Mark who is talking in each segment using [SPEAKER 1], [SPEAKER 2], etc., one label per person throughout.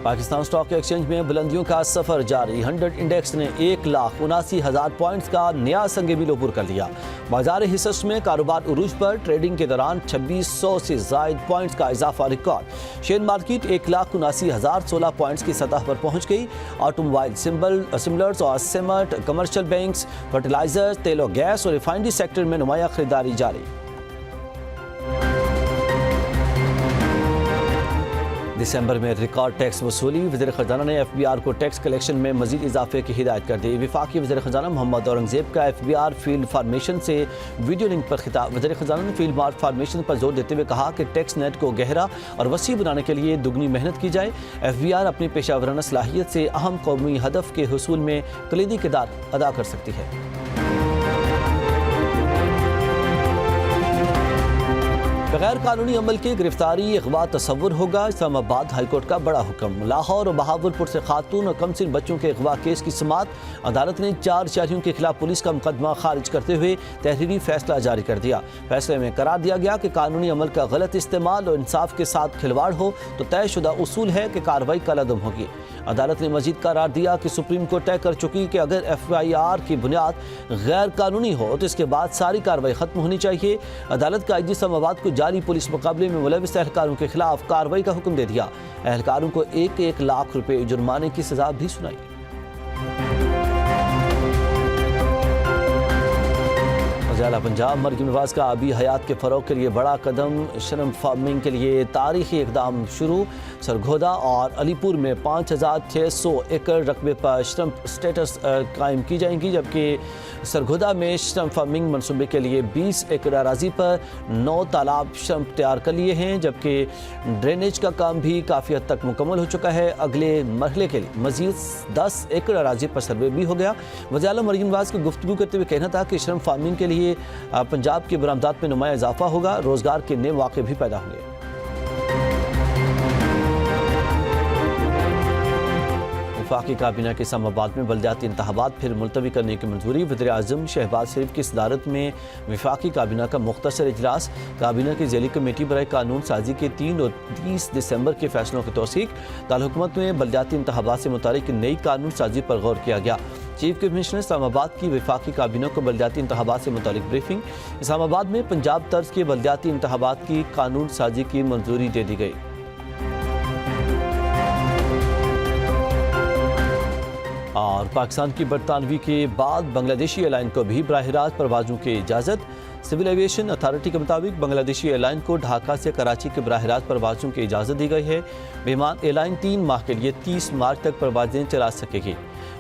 [SPEAKER 1] Pakistan stock exchange میں بلندیوں کا سفر جاری، 100 انڈیکس نے 1,79,000 پوائنٹس کا نیا سنگ میل عبور کر لیا۔ بازار حصص میں کاروبار عروج پر، ٹریڈنگ کے دوران 2600 سے زائد پوائنٹس کا اضافہ ریکارڈ۔ شیئر مارکیٹ 1,79,016 پوائنٹس کی سطح پر پہنچ گئی۔ آٹو موبائل سمبلرز اور سیمنٹ، کمرشل بینکس، فرٹیلائزر، تیل و گیس اور ریفائنری سیکٹر میں نمایاں خریداری جاری۔ دسمبر میں ریکارڈ ٹیکس وصولی، وزیر خزانہ نے ایف بی آر کو ٹیکس کلیکشن میں مزید اضافے کی ہدایت کر دی۔ وفاقی وزیر خزانہ محمد اورنگزیب کا F B R field formation سے ویڈیو لنک پر خطاب۔ وزیر خزانہ نے فیلڈ فارمیشن پر زور دیتے ہوئے کہا کہ ٹیکس نیٹ کو گہرا اور وسیع بنانے کے لیے دگنی محنت کی جائے۔ ایف بی آر اپنی پیشہ ورانہ صلاحیت سے اہم قومی ہدف کے حصول میں کلیدی کردار ادا کر سکتی ہے۔ بغیر قانونی عمل کے گرفتاری اغوا تصور ہوگا، اسلام آباد ہائی کورٹ کا بڑا حکم۔ لاہور اور بہاولپور سے خاتون اور کمسن بچوں کے اغوا کیس کی سماعت، عدالت نے 4 شہریوں کے خلاف پولیس کا مقدمہ خارج کرتے ہوئے تحریری فیصلہ جاری کر دیا۔ فیصلے میں قرار دیا گیا کہ قانونی عمل کا غلط استعمال اور انصاف کے ساتھ کھلواڑ ہو تو طے شدہ اصول ہے کہ کارروائی کالعدم ہوگی۔ عدالت نے مزید قرار دیا کہ سپریم کورٹ طے کر چکی کہ اگر ایف آئی آر کی بنیاد غیر قانونی ہو تو اس کے بعد ساری کارروائی ختم ہونی چاہیے۔ عدالت کا اسلام آباد کو جاری پولیس مقابلے میں ملوث اہلکاروں کے خلاف کارروائی کا حکم دے دیا۔ اہلکاروں کو 1 لاکھ روپے جرمانے کی سزا بھی سنائی۔ وزیر پنجاب مریم نواز کا آبی حیات کے فروغ کے لیے بڑا قدم، شرمپ فارمنگ کے لیے تاریخی اقدام شروع۔ سرگودا اور علی پور میں 5,600 ایکڑ رقبے پر شرمپ اسٹیٹس قائم کی جائیں گی، جبکہ سرگودا میں شرمپ فارمنگ منصوبے کے لیے 20 ایکڑ اراضی پر 9 تالاب شرمپ تیار کر لیے ہیں، جبکہ ڈرینیج کا کام بھی کافی حد تک مکمل ہو چکا ہے۔ اگلے مرحلے کے لیے مزید 10 ایکڑ اراضی پر سروے بھی ہو گیا۔ وزیر اعلیٰ مریم نواز کی گفتگو کرتے ہوئے کہنا تھا کہ شرمپ فارمنگ کے لیے پنجاب کی برآمدات میں نمایاں اضافہ ہوگا، روزگار کے نئے مواقع بھی پیدا ہوں گے۔ وفاقی کابینہ کے اسلام آباد میں بلدیاتی انتخابات پھر ملتوی کرنے کی منظوری۔ وزیر اعظم شہباز شریف کی صدارت میں وفاقی کابینہ کا مختصر اجلاس، کابینہ کی ذیلی کمیٹی برائے قانون سازی کے 3 اور 30 دسمبر کے فیصلوں کی توثیق۔ دارالحکومت میں بلدیاتی انتخابات سے متعلق نئی قانون سازی پر غور کیا گیا۔ چیف کمشنر اسلام آباد کی وفاقی کابینہ کو بلدیاتی انتخابات سے متعلق بریفنگ۔ اسلام آباد میں پنجاب طرز کے بلدیاتی انتخابات کی قانون سازی کی منظوری دے دی گئی۔ اور پاکستان کی برطانوی کے بعد بنگلہ دیشی ایئر لائن کو بھی براہ راست پروازوں کی اجازت۔ سول ایویشن اتھارٹی کے مطابق بنگلہ دیشی ایئر لائن کو ڈھاکہ سے کراچی کے براہ راست پروازوں کی اجازت دی گئی ہے۔ مہمان ایئر لائن 3 ماہ کے لیے 30 مارچ تک پروازیں چلا سکے گی۔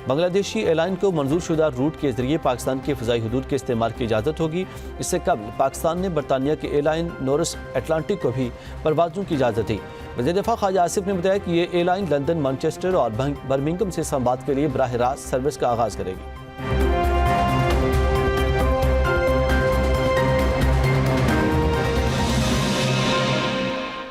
[SPEAKER 1] بنگلہ دیشی ایئر لائن کو منظور شدہ روٹ کے ذریعے پاکستان کے فضائی حدود کے استعمال کی اجازت ہوگی۔ اس سے قبل پاکستان نے برطانیہ کی ایئر لائن نورس اٹلانٹک کو بھی پروازوں کی اجازت دی۔ وزیر دفاع خواجہ آصف نے بتایا کہ یہ ایئر لائن لندن، مانچسٹر اور برمنگھم سے اسلام آباد کے لیے براہ راست سروس کا آغاز کرے گی۔